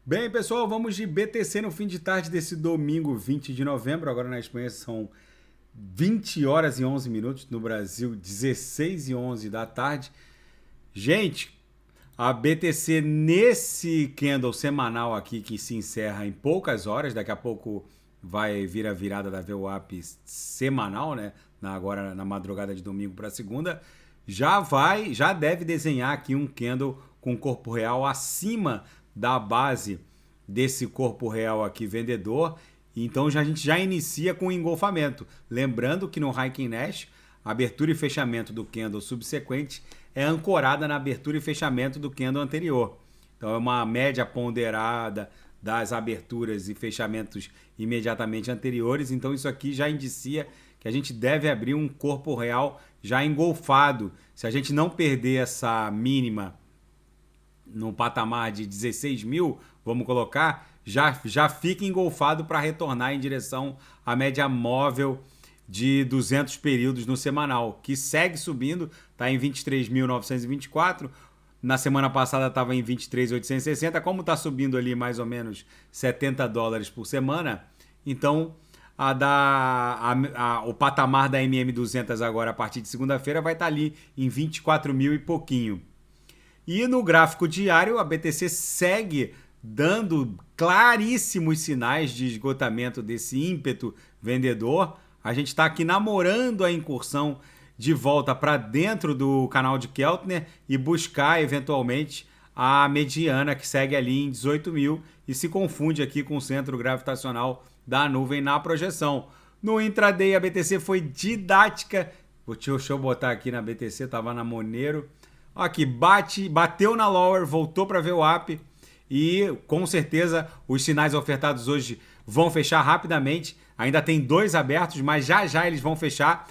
Bem, pessoal, vamos de BTC no fim de tarde desse domingo 20 de novembro. Agora na Espanha são 20 horas e 11 minutos. No Brasil, 16 e 11 da tarde. Gente, a BTC nesse candle semanal aqui que se encerra em poucas horas. Daqui a pouco vai vir a virada da VWAP semanal, né? Agora na madrugada de domingo para segunda. Já deve desenhar aqui um candle com corpo real acima da base desse corpo real aqui vendedor. Então a gente já inicia com o engolfamento. Lembrando que no Heikin Nash, a abertura e fechamento do candle subsequente é ancorada na abertura e fechamento do candle anterior. Então é uma média ponderada das aberturas e fechamentos imediatamente anteriores. Então isso aqui já indicia que a gente deve abrir um corpo real já engolfado. Se a gente não perder essa mínima no patamar de 16 mil, vamos colocar, já fica engolfado para retornar em direção à média móvel de 200 períodos no semanal, que segue subindo, está em 23.924, na semana passada estava em 23.860, como está subindo ali mais ou menos $70 por semana, então o patamar da MM200 agora a partir de segunda-feira vai estar ali em 24 mil e pouquinho. E no gráfico diário, a BTC segue dando claríssimos sinais de esgotamento desse ímpeto vendedor. A gente está aqui namorando a incursão de volta para dentro do canal de Keltner e buscar eventualmente a mediana que segue ali em 18 mil e se confunde aqui com o centro gravitacional da nuvem na projeção. No intraday, a BTC foi didática. Deixa eu botar aqui na BTC, estava na Monero. Aqui, bateu na lower, voltou para VWAP e com certeza os sinais ofertados hoje vão fechar rapidamente. Ainda tem dois abertos, mas já eles vão fechar.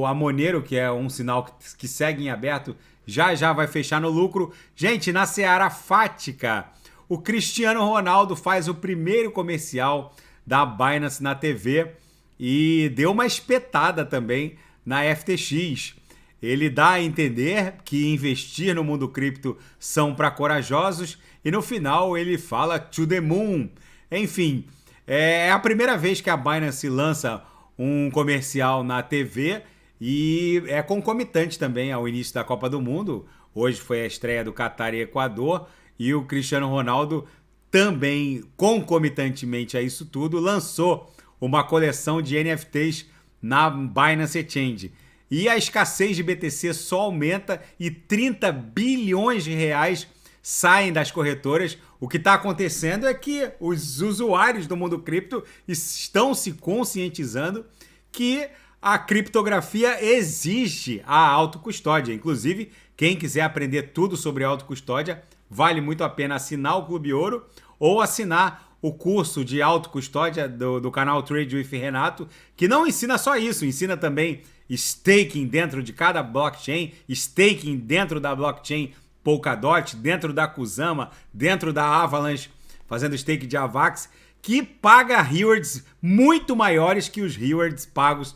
A Monero, que é um sinal que segue em aberto, já vai fechar no lucro. Gente, na seara fática, o Cristiano Ronaldo faz o primeiro comercial da Binance na TV e deu uma espetada também na FTX. Ele dá a entender que investir no mundo cripto são para corajosos e no final ele fala to the moon. Enfim, é a primeira vez que a Binance lança um comercial na TV e é concomitante também ao início da Copa do Mundo. Hoje foi a estreia do Catar e Equador e o Cristiano Ronaldo também, concomitantemente a isso tudo, lançou uma coleção de NFTs na Binance Exchange. E a escassez de BTC só aumenta e 30 bilhões de reais saem das corretoras. O que está acontecendo é que os usuários do mundo cripto estão se conscientizando que a criptografia exige a autocustódia. Inclusive, quem quiser aprender tudo sobre autocustódia, vale muito a pena assinar o Clube Ouro ou assinar o curso de autocustódia do canal Trade with Renato, que não ensina só isso, ensina também staking dentro de cada blockchain, staking dentro da blockchain Polkadot, dentro da Kusama, dentro da Avalanche, fazendo stake de Avax, que paga rewards muito maiores que os rewards pagos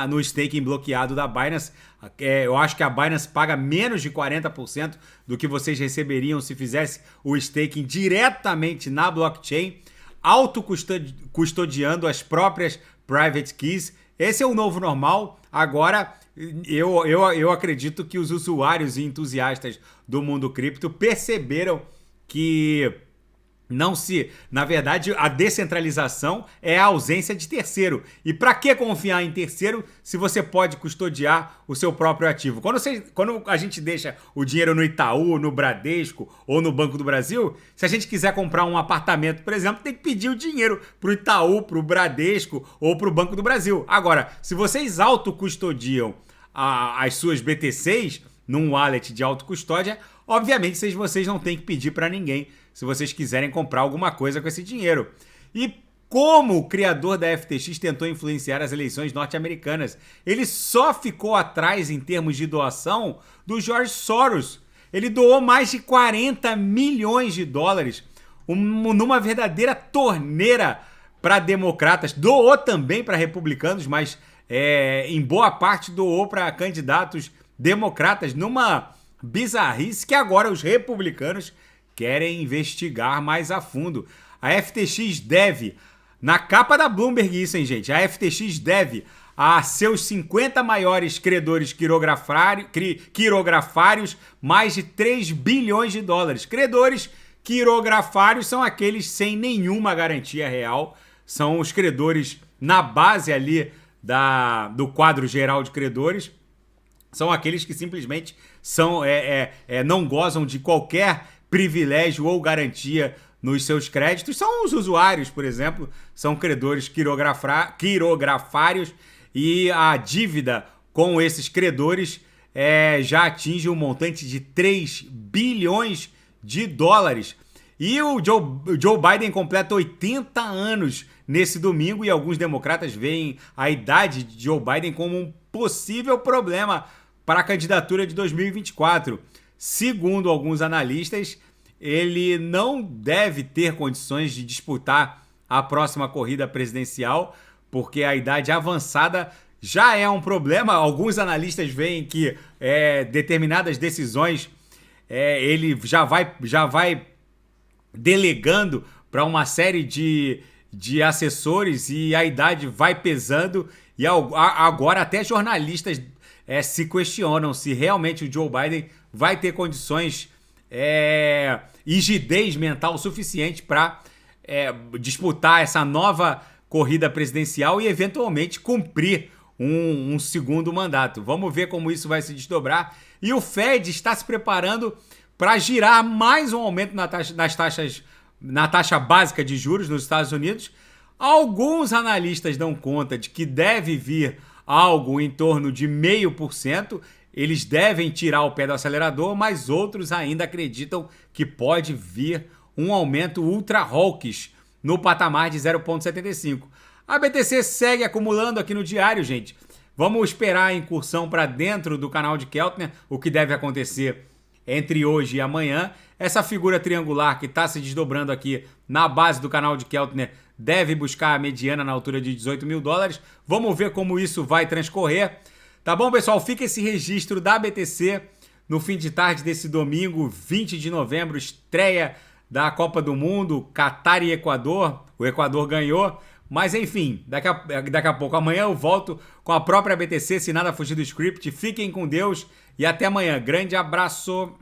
no staking bloqueado da Binance. Eu acho que a Binance paga menos de 40% do que vocês receberiam se fizesse o staking diretamente na blockchain, autocustodiando as próprias private keys. Esse é o novo normal. Agora, eu acredito que os usuários e entusiastas do mundo cripto perceberam que na verdade, a descentralização é a ausência de terceiro. E para que confiar em terceiro se você pode custodiar o seu próprio ativo? Quando a gente deixa o dinheiro no Itaú, no Bradesco ou no Banco do Brasil, se a gente quiser comprar um apartamento, por exemplo, tem que pedir o dinheiro para o Itaú, para o Bradesco ou para o Banco do Brasil. Agora, se vocês autocustodiam as suas BTCs num wallet de autocustódia, obviamente vocês não têm que pedir para ninguém se vocês quiserem comprar alguma coisa com esse dinheiro. E como o criador da FTX tentou influenciar as eleições norte-americanas? Ele só ficou atrás em termos de doação do George Soros. Ele doou mais de 40 milhões de dólares numa verdadeira torneira para democratas. Doou também para republicanos, mas em boa parte doou para candidatos democratas numa bizarrice que agora os republicanos querem investigar mais a fundo. A FTX deve, na capa da Bloomberg isso, hein, gente? A FTX deve a seus 50 maiores credores quirografários mais de 3 bilhões de dólares. Credores quirografários são aqueles sem nenhuma garantia real, são os credores na base ali do quadro geral de credores, são aqueles que simplesmente não gozam de qualquer privilégio ou garantia nos seus créditos. São os usuários, por exemplo, são credores quirografários, e a dívida com esses credores já atinge um montante de 3 bilhões de dólares. E o Joe Biden completa 80 anos nesse domingo, e alguns democratas veem a idade de Joe Biden como um possível problema para a candidatura de 2024. Segundo alguns analistas, ele não deve ter condições de disputar a próxima corrida presidencial, porque a idade avançada já é um problema. Alguns analistas veem que determinadas decisões ele já vai delegando para uma série de assessores, e a idade vai pesando, e agora até jornalistas se questionam se realmente o Joe Biden vai ter condições e rigidez mental suficiente para disputar essa nova corrida presidencial e eventualmente cumprir um segundo mandato. Vamos ver como isso vai se desdobrar. E o Fed está se preparando para girar mais um aumento na taxa básica de juros nos Estados Unidos. Alguns analistas dão conta de que deve vir algo em torno de 0,5%. Eles devem tirar o pé do acelerador, mas outros ainda acreditam que pode vir um aumento ultra hawkish no patamar de 0,75. A BTC segue acumulando aqui no diário, gente. Vamos esperar a incursão para dentro do canal de Keltner, o que deve acontecer entre hoje e amanhã. Essa figura triangular que está se desdobrando aqui na base do canal de Keltner deve buscar a mediana na altura de 18 mil dólares. Vamos ver como isso vai transcorrer. Tá bom, pessoal? Fica esse registro da BTC no fim de tarde desse domingo, 20 de novembro, estreia da Copa do Mundo, Catar e Equador. O Equador ganhou, mas enfim, daqui a pouco, amanhã eu volto com a própria BTC, se nada fugir do script. Fiquem com Deus e até amanhã. Grande abraço!